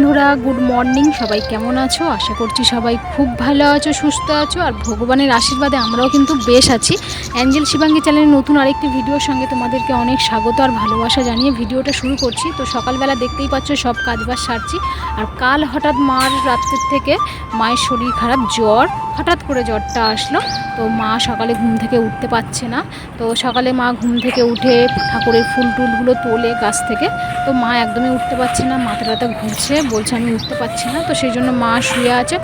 বন্ধুরা good morning, সবাই কেমন আছো? আশা করছি সবাই খুব ভালো আছো, সুস্থ আছো, আর ভগবানের আশীর্বাদে আমরাও কিন্তু বেশ আছি। অ্যাঞ্জেল শিবাঙ্গী চ্যানেলের নতুন আরেকটি ভিডিওর সঙ্গে তোমাদেরকে অনেক স্বাগত আর ভালোবাসা জানিয়ে ভিডিওটা শুরু করছি। তো সকালবেলা দেখতেই পাচ্ছ সব কাজবাজ সারছি। আর কাল হঠাৎ মার রাত্রের থেকে মায়ের শরীর খারাপ, জ্বর, হঠাৎ করে জ্বরটা আসলো। তো মা সকালে ঘুম থেকে উঠতে পারছে না। তো সকালে মা ঘুম থেকে উঠে ঠাকুরের ফুল টুলগুলো তোলে গাছ থেকে। তো মা একদমই উঠতে পারছে না, মাথা টাথা ঘুরছে, বলছে আমি উঠতে পারছি না। তো সেই জন্য মা শুয়ে আছে।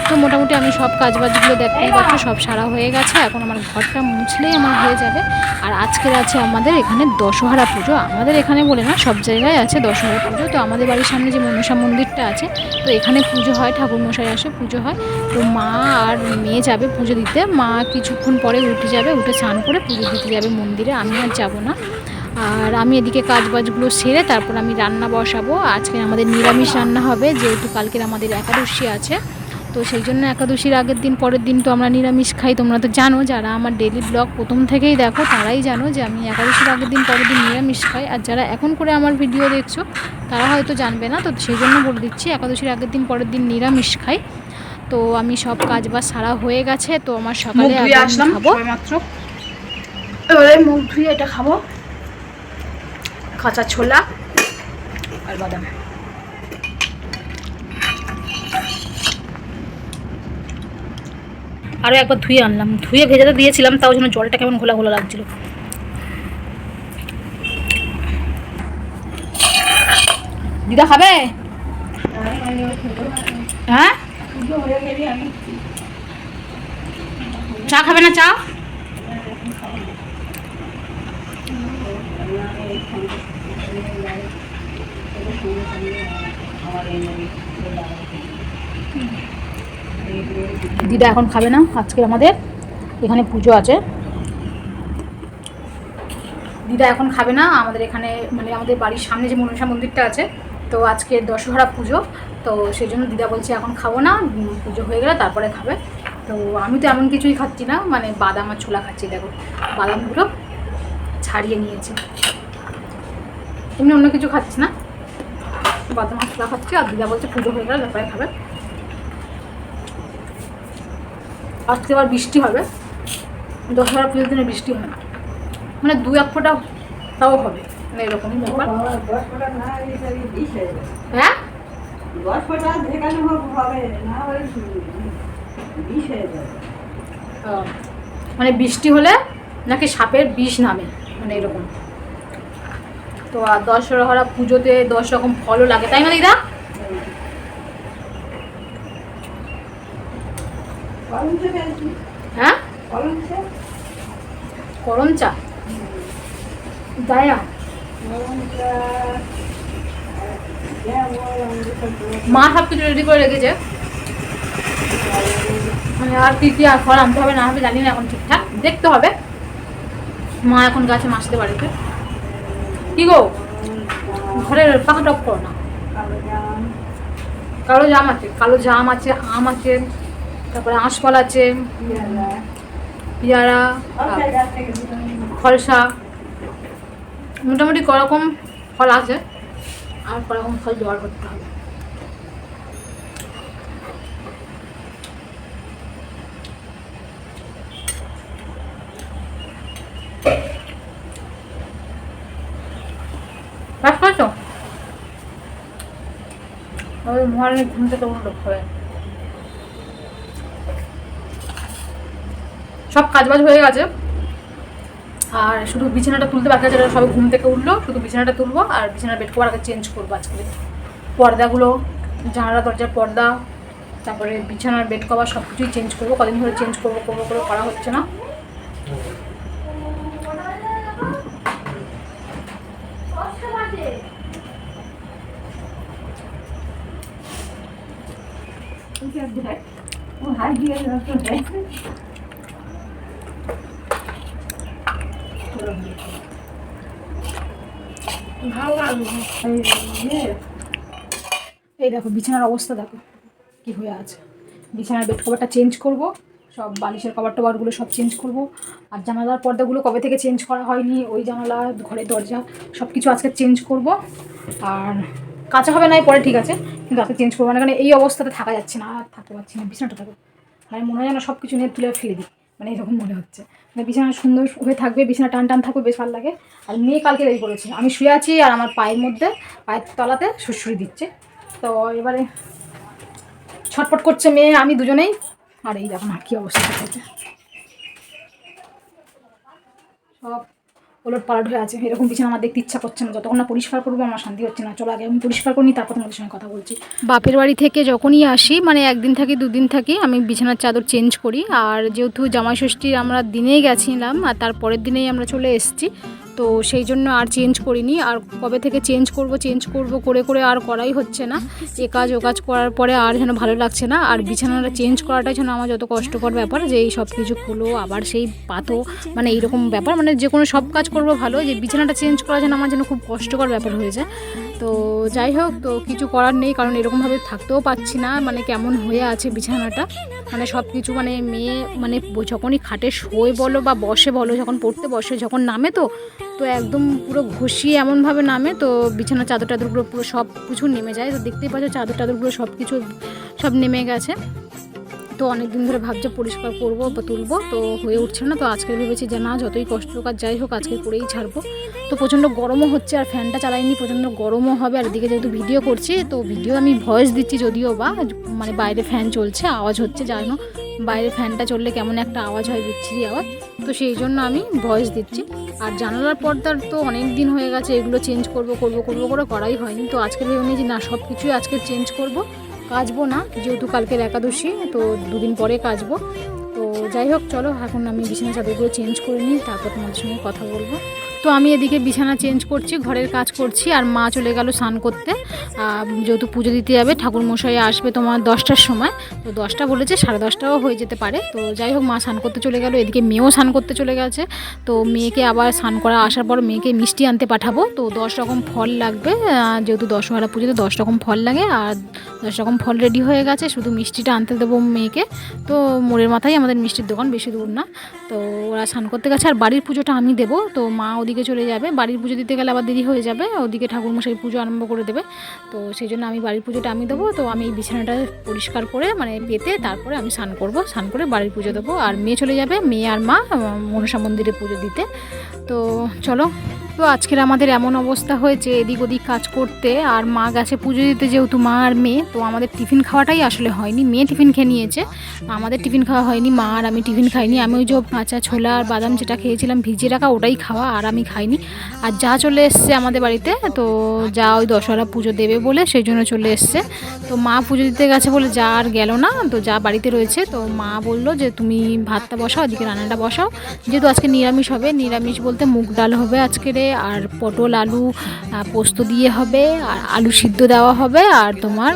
তো মোটামুটি আমি সব কাজবাজগুলো দেখতেই পাচ্ছ সব সারা হয়ে গেছে। এখন আমার ঘরটা মুছলেই আমার হয়ে যাবে। আর আজকের আছে আমাদের এখানে দশহরা পুজো। আমাদের এখানে বলে না, সব জায়গায় আছে দশহরা পুজো। তো আমাদের বাড়ির সামনে যে মনসা মন্দিরটা আছে, তো এখানে পুজো হয়, ঠাকুরমশাই আসে, পুজো হয়। তো মা আর মেয়ে যাবে পুজো দিতে। মা কিছুক্ষণ পরে উঠে যাবে, উঠে স্নান করে পুজো দিতে যাবে মন্দিরে। আমি আর যাবো না। আর আমি এদিকে কাজবাজগুলো সেরে তারপর আমি রান্না বসাবো। আজকে আমাদের নিরামিষ রান্না হবে, যেহেতু কালকের আমাদের একাদশী আছে। তো সেই জন্য একাদশীর আগের দিন পরের দিন তো আমরা নিরামিষ খাই। তোমরা তো জানো, যারা আমার ডেলি ব্লগ প্রথম থেকেই দেখো তারাই জানো যে আমি একাদশীর আগের দিন পরের দিন নিরামিষ খাই। আর যারা এখন করে আমার ভিডিও দেখছো তারা হয়তো জানবে না, তো সেই জন্য বলে দিচ্ছি একাদশীর আগের দিন পরের দিন নিরামিষ খাই। তো আমি সব কাজ বা সারা হয়ে গেছে। তো আমার সকালে আসলাম খাবো মাত্র, এবারে মুখ ধুয়ে এটা খাবো, কাঁচা ছোলা আর বাদাম। আরও একবার ধুয়ে আনলাম, ধুয়ে ভেজাতে দিয়েছিলাম, তাও যেন জলটা কেমন ঘোলা ঘোলা লাগছিল। দিদা খাবে? হ্যাঁ, চা খাবে না? চা দিদা এখন খাবে না, আজকে আমাদের এখানে পুজো আছে। দিদা এখন খাবে না, আমাদের এখানে মানে আমাদের বাড়ির সামনে যে মনসা মন্দিরটা আছে, তো আজকে দশহরা পুজো। তো সেই জন্য দিদা বলছে এখন খাবো না, পুজো হয়ে গেলে তারপরে খাবে। তো আমি তো এমন কিছুই খাচ্ছি না, মানে বাদাম আর ছোলা খাচ্ছি। দেখো বাদামগুলো ছাড়িয়ে নিয়েছি, এমনি অন্য কিছু খাচ্ছি না, বাদাম আর ছোলা খাচ্ছি। আর দিদা বলছে পুজো হয়ে গেলে তারপরে খাবে। আজকে আবার বৃষ্টি হবে, দশহরা পুজোর দিনে বৃষ্টি হয় না, মানে 2-1 ফোঁটা তাও হবে, মানে এরকমই ব্যাপার। হ্যাঁ মানে বৃষ্টি হলে নাকি সাপের বিষ নামে, মানে এরকম। তো আর দশহরা পুজোতে 10 রকম ফলও লাগে, তাই না দিদা? হ্যাঁ করম চা দায়া মা সব কিছু রেডি করে রেখেছে, মানে আর কি কি আর ফল আনতে হবে না হবে জানি না, এখন ঠিকঠাক দেখতে হবে। মা এখন গাছে মাসতে বাড়িতে। কি গো ঘরের পাখা টপ করো না। কালো জাম আছে, কালো জাম আছে, আম আছে, তারপরে আঁশফল আছে, পেয়ারা, ফলসা, মোটামুটি করকম ফল আছে, আর করকম ফল জোগাড় করতে হবে। কাজ করছো? ওই মহারানী ঘুম থেকে উঠলো হবে, সব কাজবাজ হয়ে গেছে, আর শুধু বিছানাটা তুলতে বাকি আছে। সবাই ঘুম থেকে উঠলো, শুধু বিছানাটা তুলবো আর বিছানার বেড কভার আগে চেঞ্জ করবো আজকে। পর্দাগুলো, জানালা দরজার পর্দা, তারপরে বিছানার বেড কভার সব কিছুই চেঞ্জ করবো। কদিন ধরে চেঞ্জ করবো করে করা হচ্ছে না। এই দেখো বিছানার অবস্থা দেখো কি হয়ে আছে। বিছানার বেড কভারটা চেঞ্জ করব, সব বালিশের কভার টভারগুলো সব চেঞ্জ করব, আর জানালার পর্দাগুলো কবে থেকে চেঞ্জ করা হয়নি, ওই জানালা ঘরের দরজা সব কিছু আজকে চেঞ্জ করব। আর কাঁচা হবে না পরে ঠিক আছে, কিন্তু আজকে চেঞ্জ করবো না, কারণ এই অবস্থাতে থাকা যাচ্ছে না, আর থাকতে পারছি না। বিছানাটা থাকো মানে মনে হয় যেন সব কিছু নিয়ে তুলে ফেলে দিই, মানে এরকম মনে হচ্ছে। মানে বিছানা সুন্দর হয়ে থাকবে, বিছানা টান টান থাকবে, বেশ ভালো লাগে। আর মেয়ে কালকে রেডি করেছে, আমি শুয়ে আছি আর আমার পায়ের মধ্যে, পায়ের তলাতে সুড়সুড়ি দিচ্ছে। তো এবারে ছটফট করছে মেয়ে, আমি দুজনেই। আর এই দেখো না কী অবস্থা হয়েছে, সব ওলট পালট হয়ে আছে। এরকম বিছানা আমার দেখতে ইচ্ছা করছে না, যতক্ষণ না পরিষ্কার করবো আমার শান্তি হচ্ছে না। চলো আগে আমি পরিষ্কার করি, তারপর তোমাদের সঙ্গে কথা বলছি। বাপের বাড়ি থেকে যখনই আসি, মানে একদিন থাকি 2 দিন থাকি, আমি বিছানার চাদর চেঞ্জ করি। আর যেহেতু জামাই ষষ্ঠীর আমরা দিনেই গেছিলাম আর তারপরের দিনেই আমরা চলে এসেছি, তো সেই জন্য আর চেঞ্জ করিনি। আর কবে থেকে চেঞ্জ করব করে আর করাই হচ্ছে না। এ কাজ ও কাজ করার পরে আর যেন ভালো লাগছে না। আর বিছানাটা চেঞ্জ করাটাই যেন আমার যত কষ্টকর ব্যাপার, যে এই সব কিছু খুলো আবার সেই পাতো, মানে এইরকম ব্যাপার। মানে যে কোনো সব কাজ করবো ভালো, যে বিছানাটা চেঞ্জ করা যেন আমার যেন খুব কষ্টকর ব্যাপার হয়ে যায়। তো যাই হোক, তো কিছু করার নেই, কারণ এরকমভাবে থাকতেও পারছি না, মানে কেমন হয়ে আছে বিছানাটা। মানে সব কিছু মানে মেয়ে মানে যখনই খাটে শোয় বলো বা বসে বলো, যখন পড়তে বসে, যখন নামে তো একদম পুরো ঘষিয়ে এমনভাবে নামে, তো বিছানার চাদর টাদরগুলো পুরো সব কিছু নেমে যায়। তো দেখতেই পাচ্ছ চাদর টাদরগুলো সব কিছু সব নেমে গেছে। তো অনেক দিন ধরে ভাবছে পরিষ্কার করবো বা তুলবো, তো হয়ে উঠছে না। তো আজকে ভেবেছি যে না, যতই কষ্ট হোক আর যাই হোক আজকে করেই ছাড়বো। তো প্রচণ্ড গরমও হচ্ছে, আর ফ্যানটা চালাইনি, প্রচণ্ড গরমও হবে। আর এদিকে যেহেতু ভিডিও করছি, তো ভিডিও আমি ভয়েস দিচ্ছি যদিও বা, মানে বাইরে ফ্যান চলছে, আওয়াজ হচ্ছে, জানো বাইরে ফ্যানটা চললে কেমন একটা আওয়াজ হয়, বিচ্ছিরি আওয়াজ। তো সেই জন্য আমি ভয়েস দিচ্ছি। আর জানালার পর্দার তো অনেক দিন হয়ে গেছে, এগুলো চেঞ্জ করবো করে করাই হয়নি। তো আজকে ভেবে নিয়েছি না, সব কিছুই আজকে চেঞ্জ করব, কাচবো না, যেহেতু কালকের একাদশী, তো 2 দিন পরে কাচবো। তো যাই হোক চলো, এখন আমি বিছানা চাদরগুলো চেঞ্জ করে নিই, তারপর তোমাদের সঙ্গে কথা বলবো। তো আমি এদিকে বিছানা চেঞ্জ করছি, ঘরের কাজ করছি, আর মা চলে গেল স্নান করতে, যেহেতু পুজো দিতে যাবে। ঠাকুরমশাই আসবে তোমার 10টার সময়, তো 10টা বলেছে, 10:30টাও হয়ে যেতে পারে। তো যাই হোক, মা স্নান করতে চলে গেল, এদিকে মেয়েও স্নান করতে চলে গেছে। তো মেয়েকে আবার স্নান করা আসার পর মেয়েকে মিষ্টি আনতে পাঠাবো। তো 10 রকম ফল লাগবে, যেহেতু দশহরা পুজোতে 10 রকম ফল লাগে, আর 10 রকম ফল রেডি হয়ে গেছে, শুধু মিষ্টিটা আনতে দেবো মেয়েকে। তো মোড়ের মাথায় আমাদের মিষ্টির দোকান, বেশি দূর না। তো ওরা স্নান করতে গেছে, আর বাড়ির পুজোটা আমি দেবো। তো মা ওদিকে ওদিকে চলে যাবে। বাড়ির পুজো দিতে গেলে আবার দেরি হয়ে যাবে, ওদিকে ঠাকুরমশাই পুজো আরম্ভ করে দেবে। তো সেই জন্য আমি বাড়ির পুজোটা আমি দেবো। তো আমি এই বিছানাটা পরিষ্কার করে মানে পেতে তারপরে আমি স্নান করবো, স্নান করে বাড়ির পুজো দেবো। আর মেয়ে চলে যাবে, মেয়ে আর মা মনসা মন্দিরে পুজো দিতে। তো চলো, তো আজকের আমাদের এমন অবস্থা হয়েছে এদিক ওদিক কাজ করতে, আর মা গেছে পুজো দিতে, যেহেতু মা আর মেয়ে, তো আমাদের টিফিন খাওয়াটাই আসলে হয়নি। মেয়ে টিফিন খেয়ে নিয়েছে, আমাদের টিফিন খাওয়া হয়নি। মা আর আমি টিফিন খাইনি। আমি ওই যে কাঁচা ছোলা আর বাদাম যেটা খেয়েছিলাম ভিজিয়ে রাখা, ওটাই খাওয়া, আর আমি খাইনি। আর যা চলে এসছে আমাদের বাড়িতে, তো যা ওই দশহরা পুজো দেবে বলে সেই জন্য চলে এসছে। তো মা পুজো দিতে গেছে বলে যা আর গেল না, তো যা বাড়িতে রয়েছে। তো মা বললো যে তুমি ভাতটা বসাও, এদিকে রান্নাটা বসাও, যেহেতু আজকে নিরামিষ হবে। নিরামিষ বলতে মুগ ডাল হবে আজকের, আর পটল আলু পোস্ত দিয়ে হবে, আর আলু সিদ্ধ দেওয়া হবে, আর তোমার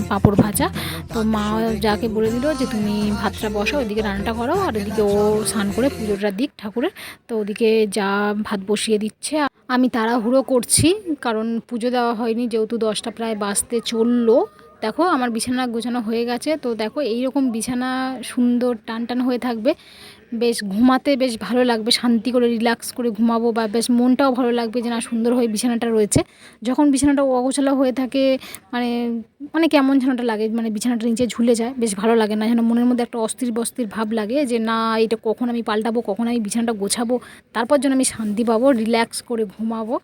পাঁপড় ভাজা। তো মা যাকে বলে দিল যে তুমি ভাতটা বসাও, ওইদিকে রান্নাটা করো, আর এদিকে ও স্নান করে পুজোটা দিক ঠাকুরের। তো ওদিকে যা ভাত বসিয়ে দিচ্ছে, আমি তাড়াহুড়ো করছি কারণ পুজো দেওয়া হয়নি, যেহেতু 10টা প্রায় বাজতে চললো। দেখো আমার বিছানা গোছানো হয়ে গেছে। তো দেখো এইরকম বিছানা সুন্দর টান টান হয়ে থাকবে, বেশ ঘুমাতে বেশ ভালো লাগবে, শান্তি করে রিল্যাক্স করে ঘুমাবো, বা বেশ মনটাও ভালো লাগবে যে না সুন্দর হয়ে বিছানাটা রয়েছে। যখন বিছানাটা অগোছালো হয়ে থাকে মানে মানে কেমন যেনটা লাগে, মানে বিছানাটা নিচে ঝুলে যায়, বেশ ভালো লাগে না, যেন মনের মধ্যে একটা অস্থির বস্তির ভাব লাগে যে না এটা কখন আমি পাল্টাবো, কখন আমি বিছানাটা গোছাবো, তারপর যেন আমি শান্তি পাবো, রিল্যাক্স করে ঘুমাবো।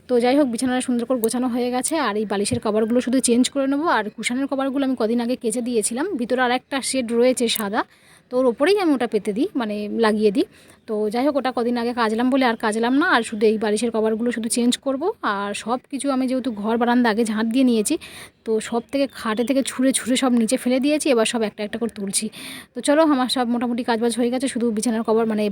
তো যাই হোক, বিছানাটা সুন্দর করে গোছানো হয়ে গেছে। আর এই বালিশের কভারগুলো শুধু চেঞ্জ করে নেবো, আর কুশানের কভারগুলো আমি কদিন আগে কেচে দিয়েছিলাম। ভিতরে আর একটা শেড রয়েছে সাদা, তো ওর ওপরেই আমি ওটা পেতে দিই, মানে লাগিয়ে দিই। তো যাই হোক, ওটা কদিন আগে কাচলাম বলে আর কাচলাম না, আর শুধু এই বালিশের কভারগুলো শুধু চেঞ্জ করব। আর সব কিছু আমি যেহেতু ঘর বারান্দা আগে ঝাঁট দিয়ে নিয়েছি, তো সব থেকে খাটে থেকে ছুঁড়ে ছুঁড়ে সব নিচে ফেলে দিয়েছি, এবার সব একটা একটা করে তুলছি। তো চলো, আমার সব মোটামুটি কাজবাজ হয়ে গেছে, শুধু বিছানার কভার মানে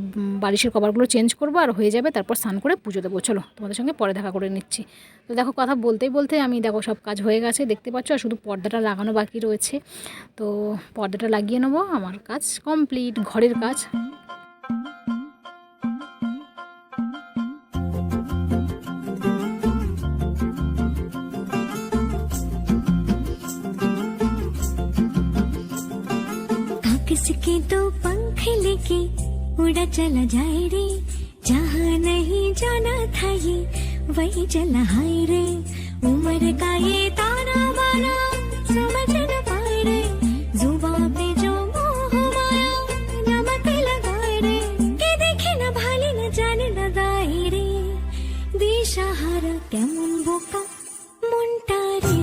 বালিশের কভারগুলো চেঞ্জ করবো আর হয়ে যাবে, তারপর স্নান করে পুজো দেবো। চলো তোমাদের সঙ্গে পরে দেখা করে নিচ্ছি। তো দেখো, কথা বলতেই বলতে আমি দেখো সব কাজ হয়ে গেছে দেখতে পাচ্ছ, আর শুধু পর্দাটা লাগানো বাকি রয়েছে। তো পর্দাটা লাগিয়ে নেবো, আমার কাজ কমপ্লিট, ঘরের কাজ। किसके दो पंख लेके उड़ा चला जाए रे, जहाँ नहीं जाना था ये वही चला हाय रे। उम्र का ये ताना बाना समझ न पाए रे, जुबान पे जो मोह माया नमक लगाए रे, के देखे न भाले न जाने न दाए रे, दिशाहारा केमन बोका मुंटा रे।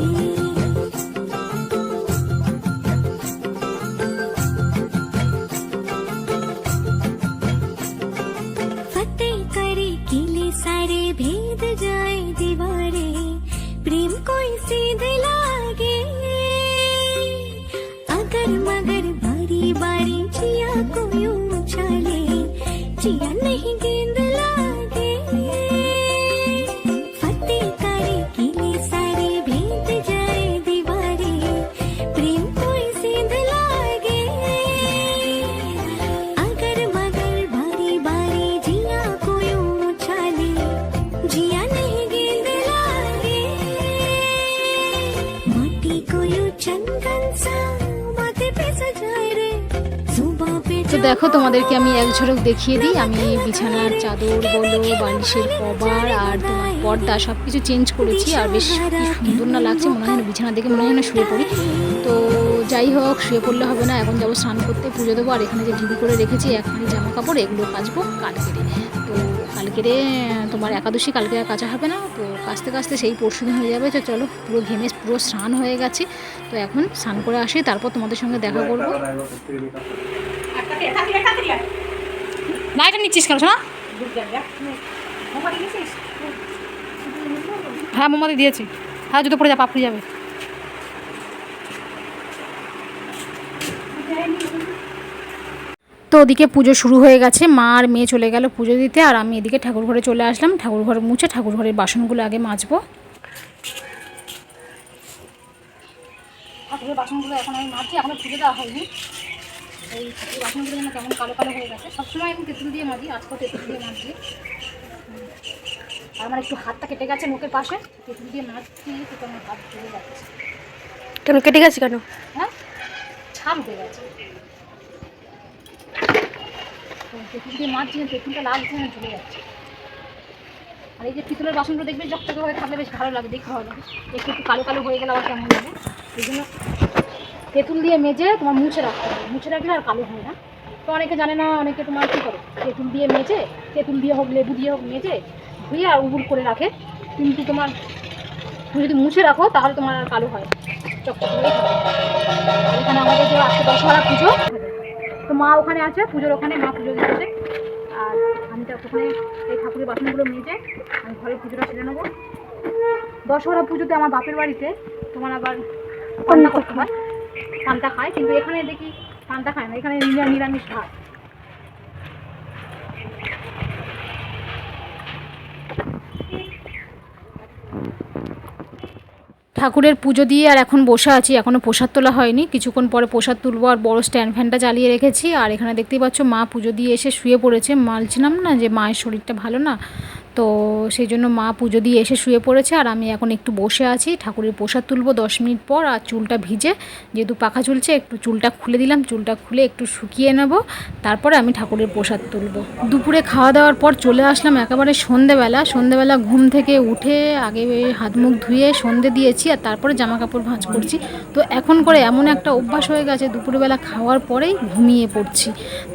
सारे भेद जाए दीवारे, प्रेम कोई सीध लागे, अगर मगर बारी बारी जिया को यूं उछाले, जिया नहीं गेंद लागे। फतेह करे किले सारे भेद जाए दीवारे, प्रेम कोई सीध लागे, अगर मगर बारी बारी जिया को यूं जिया नहीं गेंद लागे, माटी को यूं चंदन सा माथे पे सजाए रे, जुबां पे। তো দেখো, তোমাদেরকে আমি এক ঝলক দেখিয়ে দিই। আমি বিছানার চাদর বলো, বালিশের কভার আর তোমার পর্দা সব কিছু চেঞ্জ করেছি, আর বেশ কি সুন্দর না লাগছে, মনে হয় না বিছানা দেখে মনে হয় না শুয়ে পড়ি। তো যাই হোক, শুয়ে পড়লে হবে না, এখন যাবো স্নান করতে, পুজো দেবো। আর এখানে যে ঢিবি করে রেখেছি একখানি জামা কাপড়, এগুলো কাচবো কালকেরে। তো কালকেরে তোমার একাদশী, কালকে আর কাচা হবে না, তো কাচতে কাচতে সেই পরশুদিন হয়ে যাবে। তো চলো, পুরো ঘেমে পুরো স্নান হয়ে গেছে। তো এখন স্নান করে আসি, তারপর তোমাদের সঙ্গে দেখা করবো। না, এটা নিচ্ছিস কেন শোনা? হ্যাঁ, মোমবাতি দিয়েছি। হ্যাঁ, জুতো পড়ে যা, পা ফুলে যাবে। তো ওদিকে পুজো শুরু হয়ে গেছে, মা আর মেয়ে চলে গেল পুজো দিতে, আর আমি এদিকে ঠাকুর ঘরে চলে আসলাম। ঠাকুর ঘর মুছে ঠাকুর ঘরের বাসনগুলো আগে মাজবো। ঠাকুরের বাসনগুলো এখন আমি মাজছি, এখনো পুজো দেওয়া হয়নি। এই বাসনগুলো যেন কেমন কালো কালো হয়ে গেছে। সবসময় আমি তেঁতুল দিয়ে মাজি, আজকেও তেঁতুল দিয়ে মাজছি। আর আমার একটু হাতটা কেটে গেছে মুখের পাশে, তেঁতুল দিয়ে মাজছি, তো আমার হাত চলে যাচ্ছে। কেন কেটে গেছে কেন? হ্যাঁ, ছাপ উঠে গেছে। তেঁতুল দিয়ে মাছছি, তেঁতুলটা লাগছে না, চলে যাচ্ছে। আর এই যে পিতলের বাসনগুলো দেখবে চকচকে হয়ে থাকলে বেশ ভালো লাগে, দেখতে ভালো লাগে। একটু একটু কালো কালো হয়ে গেলে আবার কেমন লাগে, এই জন্য তেঁতুল দিয়ে মেজে তোমার মুছে রাখতে হবে, মুছে রাখলে আর কালো হয় না। তো অনেকে জানে না, অনেকে তোমার কী করে তেঁতুল দিয়ে মেজে, তেঁতুল দিয়ে হোক লেবু দিয়ে হোক মেজে ধুয়ে আর উবুর করে রাখে, কিন্তু তোমার তুমি যদি মুছে রাখো তাহলে তোমার আর কালো হয়, চকচকে হয়ে থাকে। এখানে আমাদের যে আজকে দশহরা পুজো, তো মা ওখানে আছে পুজোর ওখানে, মা পুজো দিচ্ছে। আর আমি তো ওখানে এই ঠাকুরের বাসনগুলো মেজে আমি ঘরে পুজোটা সেরে নেবো। দশহরা পুজোতে আমার বাপের বাড়িতে তোমার আবার পান্তা করতে হয়, পান্তা খায়, কিন্তু এখানে দেখি পান্তা খায় না, এখানে নিরামিষ ভাত। ঠাকুরের পুজো দিয়ে আর এখন বসে আছি, এখনও প্রসাদ তোলা হয়নি, কিছুক্ষণ পরে প্রসাদ তুলবো। আর বড় স্ট্যান্ড ফ্যানটা চালিয়ে রেখেছি। আর এখানে দেখতেই পাচ্ছ মা পুজো দিয়ে এসে শুয়ে পড়েছে। মালছিলাম না যে মায়ের শরীরটা ভালো না, তো সেই জন্য মা পুজো দিয়ে এসে শুয়ে পড়েছে। আর আমি এখন একটু বসে আছি, ঠাকুরের প্রসাদ তুলবো 10 মিনিট পর। আর চুলটা ভিজে, যেহেতু পাখা চলছে, একটু চুলটা খুলে দিলাম, চুলটা খুলে একটু শুকিয়ে নেব, তারপরে আমি ঠাকুরের প্রসাদ তুলবো। দুপুরে খাওয়া দাওয়ার পর চলে আসলাম একেবারে সন্ধেবেলা ঘুম থেকে উঠে আগে হাত মুখ ধুয়ে সন্ধে দিয়েছি, আর তারপরে জামা কাপড় ভাঁজ করছি। তো এখন করে এমন একটা অভ্যাস হয়ে গেছে, দুপুরবেলা খাওয়ার পরেই ঘুমিয়ে পড়ছি।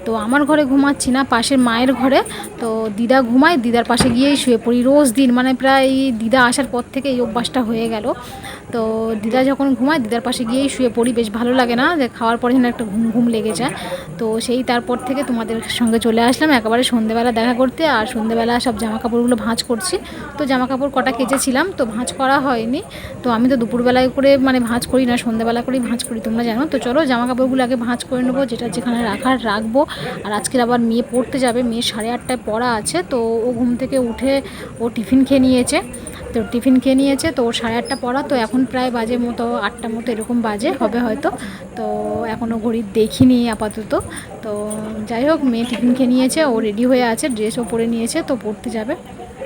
তো আমার ঘরে ঘুমাচ্ছি না, পাশের মায়ের ঘরে। তো দিদা ঘুমায়, দিদার পাশে গিয়েই শুয়ে পড়ি রোজ দিন, মানে প্রায় দিদা আসার পর থেকে এই অভ্যাসটা হয়ে গেল। তো দিদা যখন ঘুমায় দিদার পাশে গিয়েই শুয়ে পড়ি, বেশ ভালো লাগে না যে খাওয়ার পরে যেন একটা ঘুম ঘুম লেগে যায়। তো সেই তারপর থেকে তোমাদের সঙ্গে চলে আসলাম একেবারে সন্ধেবেলা দেখা করতে। আর সন্ধেবেলা সব জামা কাপড়গুলো ভাঁজ করছি। তো জামা কাপড় কটা কেচেছিলাম, তো ভাঁজ করা হয়নি। তো আমি তো দুপুরবেলায় করে মানে ভাঁজ করি না, সন্ধেবেলা করেই ভাঁজ করি, তোমরা জানো। তো চলো জামা কাপড়গুলো আগে ভাঁজ করে নেবো, যেটা যেখানে রাখার রাখবো। আর আজকের আবার মেয়ে পড়তে যাবে, মেয়ে 8:30টায় পড়া আছে। তো ও ঘুম থেকে উঠে ও টিফিন খেয়ে নিয়েছে, তো টিফিন খেয়ে নিয়েছে, তো ওর 8:30 পড়া। তো এখন প্রায় বাজে মতো 8টা মতো এরকম বাজে হবে হয়তো। তো এখনও ঘড়ি দেখিনি আপাতত। তো যাই হোক, মেয়ে টিফিন খেয়ে নিয়েছে, ও রেডি হয়ে আছে, ড্রেসও পরে নিয়েছে, তো পড়তে যাবে।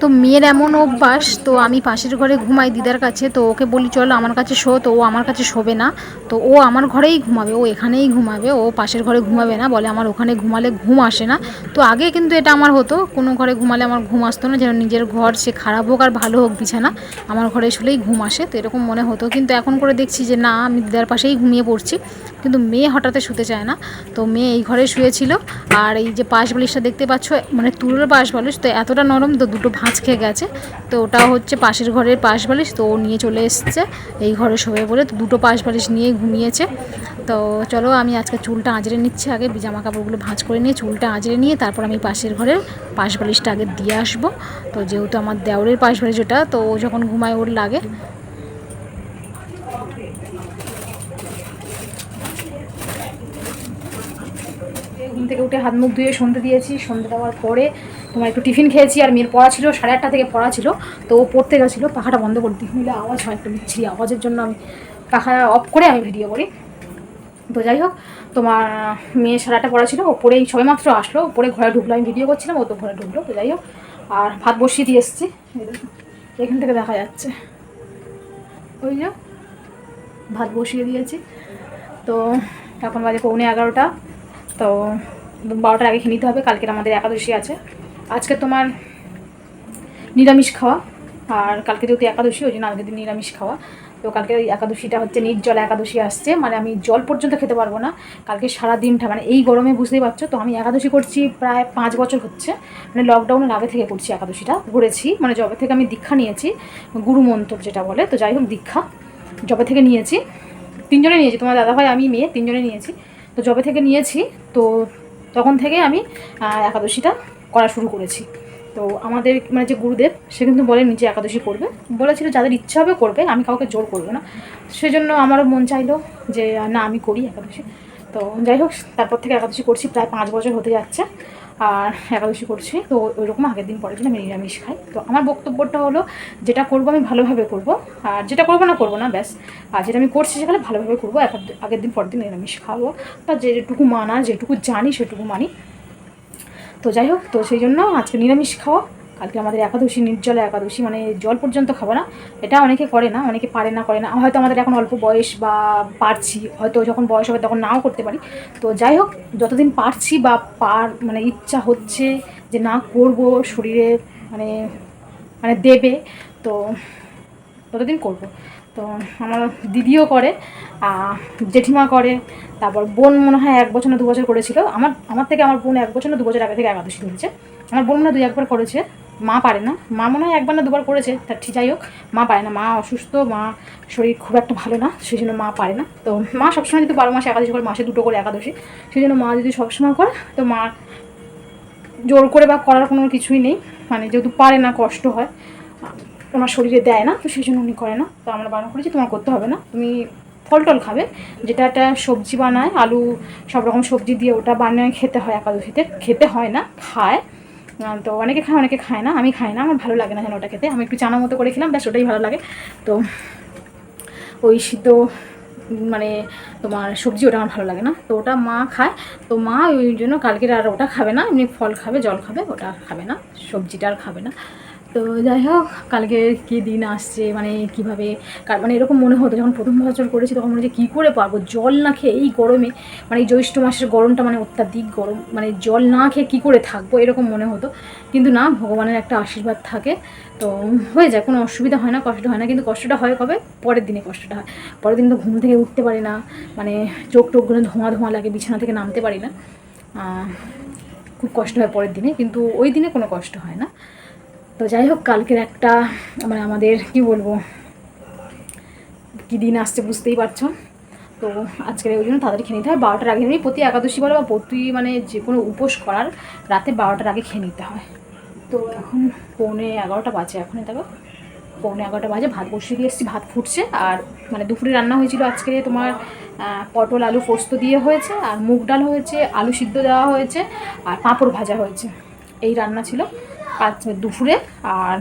তো মেয়ের এমন অভ্যাস, তো আমি পাশের ঘরে ঘুমাই দিদার কাছে, তো ওকে বলি চলো আমার কাছে শো, তো ও আমার কাছে শোবে না। তো ও আমার ঘরেই ঘুমাবে, ও এখানেই ঘুমাবে, ও পাশের ঘরে ঘুমাবে না, বলে আমার ওখানে ঘুমালে ঘুম আসে না। তো আগে কিন্তু এটা আমার হতো, কোনো ঘরে ঘুমালে আমার ঘুম আসতো না, যেন নিজের ঘর সে খারাপ হোক আর ভালো হোক বিছানা, আমার ঘরে শুলেই ঘুম আসে, তো এরকম মনে হতো। কিন্তু এখন করে দেখছি যে না, আমি দিদার পাশেই ঘুমিয়ে পড়ছি। কিন্তু মেয়ে হঠাৎ শুতে চায় না, তো মেয়ে এই ঘরে শুয়েছিল। আর এই যে পাশ বালিশটা দেখতে পাচ্ছ, মানে তুলোর পাশ বালিশ, তো এতটা নরম, তো দুটো ভাঁজ খেয়ে গেছে। তো ওটা হচ্ছে পাশের ঘরের পাশ বালিশ, তো ও নিয়ে চলে এসছে এই ঘরে শোবে বলে, তো দুটো পাশ বালিশ নিয়ে ঘুমিয়েছে। তো চলো আমি আজকে চুলটা আঁচড়ে নিচ্ছি, আগে জামা কাপড়গুলো ভাঁজ করে নিয়ে চুলটা আঁচড়ে নিয়ে তারপর আমি পাশের ঘরের পাশ বালিশটা আগে দিয়ে আসবো। তো যেহেতু আমার দেওরের পাশ বালিশ ওটা, তো ও যখন ঘুমায় ওর লাগে। ঘুম থেকে উঠে হাত মুখ ধুয়ে সন্ধে দিয়েছি, সন্ধে দেওয়ার পরে তোমার একটু টিফিন খেয়েছি। আর মেয়ের পড়া ছিল, 8:30 থেকে পড়া ছিল, তো ও পড়তে গেছিলো। পাখাটা বন্ধ করে দিই, মিলে আওয়াজ হয়, একটু বিচ্ছিরি আওয়াজের জন্য আমি পাখা অফ করে আমি ভিডিও করি। তো যাই হোক, তোমার মেয়ে 8:30 পড়া ছিল, ও পড়েই সবেমাত্র আসলো, পড়ে ঘরে ঢুকলো, আমি ভিডিও করছিলাম, ও তো ঘরে ঢুকলো। তো যাই হোক, আর ভাত বসিয়ে দিয়ে এসেছি, এখান থেকে দেখা যাচ্ছে, ওই যে ভাত বসিয়ে দিয়েছি। তো এখন বাজে 11:15। তো 12টার আগে খেয়ে নিতে হবে, কালকের আমাদের একাদশী আছে। আজকে তোমার নিরামিষ খাওয়া, আর কালকে যেহেতু একাদশী, ওই জন্য আজকের দিন নিরামিষ খাওয়া। তো কালকে ওই একাদশীটা হচ্ছে নির্জলা একাদশী আসছে, মানে আমি জল পর্যন্ত খেতে পারবো না কালকে সারা দিনটা, মানে এই গরমে বুঝতেই পারছো। তো আমি একাদশী করছি প্রায় 5 বছর হচ্ছে, মানে লকডাউনের আগে থেকে করছি একাদশীটা, ঘুরেছি, মানে যবে থেকে আমি দীক্ষা নিয়েছি, গুরুমন্ত্র যেটা বলে। তো যাই হোক, দীক্ষা যবে থেকে নিয়েছি, 3 জনে নিয়েছি, তোমার দাদাভাই আমি মেয়ে 3 জনে নিয়েছি। তো যবে থেকে নিয়েছি, তো তখন থেকে আমি একাদশীটা করা শুরু করেছি। তো আমাদের মানে যে গুরুদেব, সে কিন্তু বলে নিজে একাদশী করবে, বলেছিল যাদের ইচ্ছা হবে করবে, আমি কাউকে জোর করবো না। সেজন্য আমারও মন চাইলো যে না, আমি করি একাদশী। তো যাই হোক, তারপর থেকে একাদশী করছি, প্রায় 5 বছর হতে যাচ্ছে। আর একাদশী করছি, তো ওইরকম আগের দিন পরের দিন আমি নিরামিষ খাই। তো আমার বক্তব্যটা হলো, যেটা করবো আমি ভালোভাবে করবো, আর যেটা করবো না ব্যাস। আর যেটা আমি করছি সেখানে ভালোভাবে করবো, আগের দিন পরের দিন নিরামিষ খাবো, তা যেটুকু মানা, যেটুকু জানি সেটুকু মানি। তো যাই হোক, তো সেই জন্য আজকে নিরামিষ খাওয়া। কালকে আমাদের একাদশী, নির্জলা একাদশী, মানে জল পর্যন্ত খাবো না। এটা অনেকে করে না, অনেকে পারে না, করে না, হয়তো আমাদের এখন অল্প বয়স বা পারছি, হয়তো যখন বয়স হবে তখন নাও করতে পারি। তো যাই হোক, যতদিন পারছি বা মানে ইচ্ছা হচ্ছে যে না করব, শরীরে মানে মানে দেবে, তো ততদিন করব। তো আমার দিদিও করে, জেঠিমা করে, তারপর বোন মনে হয় 1 বছর না 2 বছর করেছিল। আমার থেকে আমার বোন 1 বছর না 2 বছর আগে থেকে একাদশী ধরেছে। আমার বোন মনে হয় 2-1 বার করেছে, মা পারে না। মা মনে হয় 1 বার না 2 বার করেছে, তার ঠিক যাই হোক, মা পারে না, মা অসুস্থ, মা শরীর খুব একটা ভালো না, সেই জন্য মা পারে না। তো মা সবসময় যদি 12 মাসে একাদশী করে, মাসে 2টো করে একাদশী, সেই জন্য মা যদি সবসময় করে, তো মা জোর করে বা করার কোনো কিছুই নেই, মানে যেহেতু পারে না, কষ্ট হয়, ওনার শরীরে দেয় না, তো সেই জন্য উনি করে না। তো আমরা বারণ করেছি তোমার করতে হবে না, তুমি ফল টল খাবে, যেটা একটা সবজি বানায়, আলু সব রকম সবজি দিয়ে ওটা বানিয়ে খেতে হয় একাদশীতে, খেতে হয় না, খায়। তো অনেকে খায়, অনেকে খায় না, আমি খাই না, আমার ভালো লাগে না যেন ওটা খেতে, আমি একটু চানা মতো করে খেলাম, ব্যাস ওটাই ভালো লাগে। তো ওই সিদ্ধ মানে তোমার সবজি ওটা আমার ভালো লাগে না, তো ওটা মা খায়। তো মা ওই জন্য কালকের আর ওটা খাবে না, এমনি ফল খাবে, জল খাবে, ওটা খাবে না, সবজিটা আর খাবে না। তো যাই হোক, কালকে কী দিন আসছে, মানে কীভাবে, মানে এরকম মনে হতো যখন প্রথম বছর করেছি, তখন মনে হচ্ছে কী করে পারবো জল না খেয়ে এই গরমে, মানে এই জ্যৈষ্ঠ মাসের গরমটা মানে অত্যাধিক গরম, মানে জল না খেয়ে কী করে থাকবো এরকম মনে হতো। কিন্তু না, ভগবানের একটা আশীর্বাদ থাকে, তো হয়ে যায়, কোনো অসুবিধা হয় না, কষ্ট হয় না। কিন্তু কষ্টটা হয় কবে? পরের দিনে কষ্টটা হয়। পরের দিন তো ঘুম থেকে উঠতে পারি না, মানে চোখ টোকগুলো ধোঁয়া ধোঁয়া লাগে, বিছানা থেকে নামতে পারি না, খুব কষ্ট হয় পরের দিনে, কিন্তু ওই দিনে কোনো কষ্ট হয় না। তো যাই হোক, কালকের একটা মানে আমাদের কি বলবো, কী দিন আসছে বুঝতেই পারছো। তো আজকের ওই জন্য তাড়াতাড়ি খেয়ে নিতে হয়, 12টার আগে। এমনি প্রতি একাদশী বলো বা প্রতি মানে যে কোনো উপোস করার রাতে 12টার আগে খেয়ে নিতে হয়। তো এখন 11:15 বাজে, এখনই দেখো 11:15 বাজে, ভাত বসিয়ে দিয়ে এসেছি, ভাত ফুটছে। আর মানে দুপুরে রান্না হয়েছিল আজকে তোমার পটল আলু পোস্ত দিয়ে হয়েছে, আর মুগ ডাল হয়েছে, আলু সিদ্ধ দেওয়া হয়েছে, আর পাঁপড় ভাজা হয়েছে, এই রান্না ছিল আজ দুপুরে। আর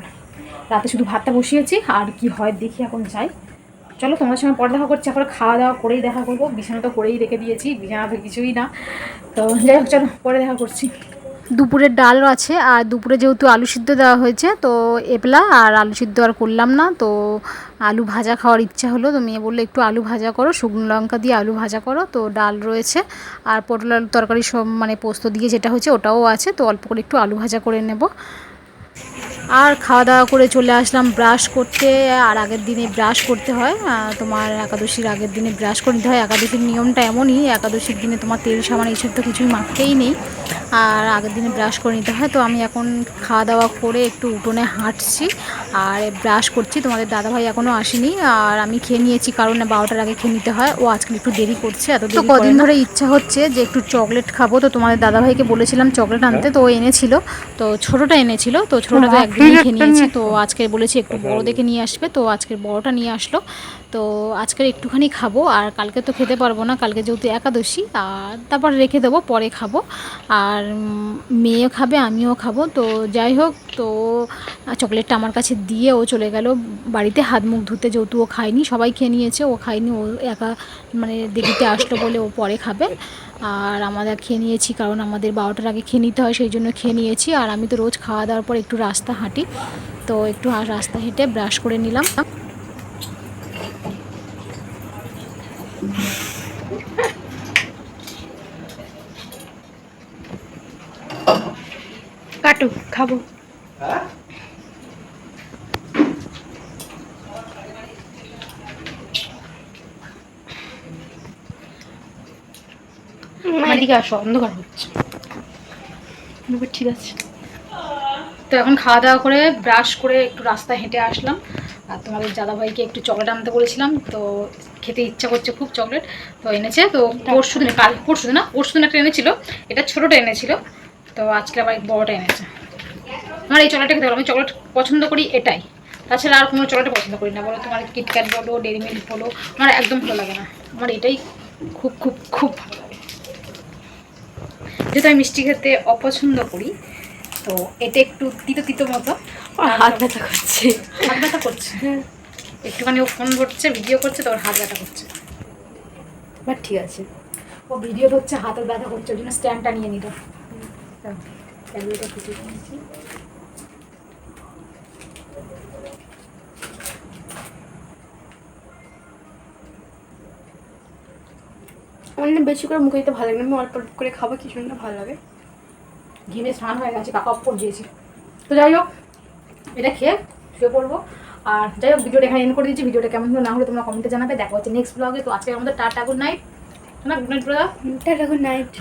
রাতে শুধু ভাতটা বসিয়েছি, আর কি হয় দেখি, এখন যাই। চলো তোমাদের সঙ্গে পরে দেখা করছি, এখন খাওয়া দাওয়া করেই দেখা করবো, বিছানা তো করেই রেখে দিয়েছি, বিছানা তো কিছুই না। তো যাই হোক, চলো পরে দেখা করছি। দুপুরের ডাল আছে, আর দুপুরে যেহেতু আলু সিদ্ধ দেওয়া হয়েছে, তো এবলা আর আলু সিদ্ধ আর করলাম না, তো আলু ভাজা খাওয়ার ইচ্ছা হলো, তো মেয়ে বললো একটু আলু ভাজা করো, শুকনো লঙ্কা দিয়ে আলু ভাজা করো। তো ডাল রয়েছে, আর পটল আলু তরকারি সব মানে পোস্ত দিয়ে যেটা হচ্ছে ওটাও আছে, তো অল্প করে একটু আলু ভাজা করে নেব। আর খাওয়া দাওয়া করে চলে আসলাম ব্রাশ করতে। আর আগের দিনে ব্রাশ করতে হয়, তোমার একাদশীর আগের দিনে ব্রাশ করে নিতে হয়। একাদশীর নিয়মটা এমনই, একাদশীর দিনে তোমার তেল সাবান এইসব তো কিছুই মাখতেই নেই, আর আগের দিনে ব্রাশ করে নিতে হয়। তো আমি এখন খাওয়া দাওয়া করে একটু উঠোনে হাঁটছি আর ব্রাশ করছি। তোমাদের দাদাভাই এখনও আসেনি, আর আমি খেয়ে নিয়েছি, কারণ 12টার আগে খেয়ে নিতে হয়, ও আজকে একটু দেরি করছে। এত তো কদিন ধরে ইচ্ছা হচ্ছে যে একটু চকলেট খাবো, তো তোমাদের দাদাভাইকে বলেছিলাম চকলেট আনতে, তো ও এনেছিল, তো ছোটোটা এনেছিল, তো ছোটোটা তো একদিনই খেয়ে নিয়েছি। তো আজকে বলেছি একটু বড় দেখে নিয়ে আসবে, তো আজকের বড়টা নিয়ে আসলো। তো আজকের একটুখানি খাবো, আর কালকে তো খেতে পারবো না, কালকে যেহেতু একাদশী, আর তারপর রেখে দেবো, পরে খাবো। আর মেয়েও খাবে, আমিও খাবো। তো যাই হোক, তো চকলেটটা আমার কাছে দিয়ে ও চলে গেল বাড়িতে হাত মুখ ধুতে, যেহেতু ও খায়নি, সবাই খেয়ে নিয়েছে, ও খায়নি, ও একা মানে দেরিতে আসলো বলে ও পরে খাবে। আর আমাদের খেয়ে নিয়েছি, কারণ আমাদের 12টার আগে খেয়ে নিতে হয়, সেই জন্য খেয়ে নিয়েছি। আর আমি তো রোজ খাওয়া দাওয়ার পর একটু রাস্তা হাঁটি, তো একটু রাস্তা হেঁটে ব্রাশ করে নিলাম। কাটু খাবো। এদিকে আসো, অন্ধকার হচ্ছে। ঠিক আছে, তো এখন খাওয়া দাওয়া করে ব্রাশ করে একটু রাস্তা হেঁটে আসলাম। আর তোমাদের দাদাভাইকে একটু চকলেট আনতে বলেছিলাম, তো খেতে ইচ্ছা করছে খুব চকলেট, তো এনেছে। তো পরশু দিন একটা এনেছিল, এটা ছোটোটা এনেছিল, তো আজকে আবার বড়োটা এনেছে। আমার এই চকলেটটা খেতে ভালো, আমি চকলেট পছন্দ করি এটাই, তাছাড়া আর কোনো চকলেট পছন্দ করি না। বলো তোমার কিটক্যাট বলো, ডেরি মিল্ক বলো, আমার একদম ভালো লাগে না, আমার এটাই খুব খুব খুব ভালো লাগে। যেহেতু আমি মিষ্টি খেতে অপছন্দ করি, তো এটা একটু তিতো তিতো মতো। হাত ব্যথা করছে, হাত ব্যথা করছে, একটুখানি ও ফোন করছে, ভিডিও করছে, তো ওর হাত ব্যথা করছে। বাট ঠিক আছে, ও ভিডিও হচ্ছে, হাতের ব্যথা করছে, ওই জন্য স্ট্যান্ডটা নিয়ে নিল। আমার না বেশি করে মুখে দিতে ভালো লাগে না, আমি অল্প অল্প করে খাবো, কিছু না ভালো লাগে। ঘেমে স্নান হয়ে গেছে, কাকা অপ করে দিয়েছি। তো যাই হোক, এটা খেয়ে শুয়ে পড়বো। আর যাই হোক ভিডিওটা এখানে এন্ড করে দিচ্ছি। ভিডিওটা কেমন হলো না হলো তোমরা কমেন্টে জানাবে। দেখা হচ্ছে নেক্সট ব্লগে। তো আজকে আমাদের টাটা গুড নাইট না, good night brother, tata good night.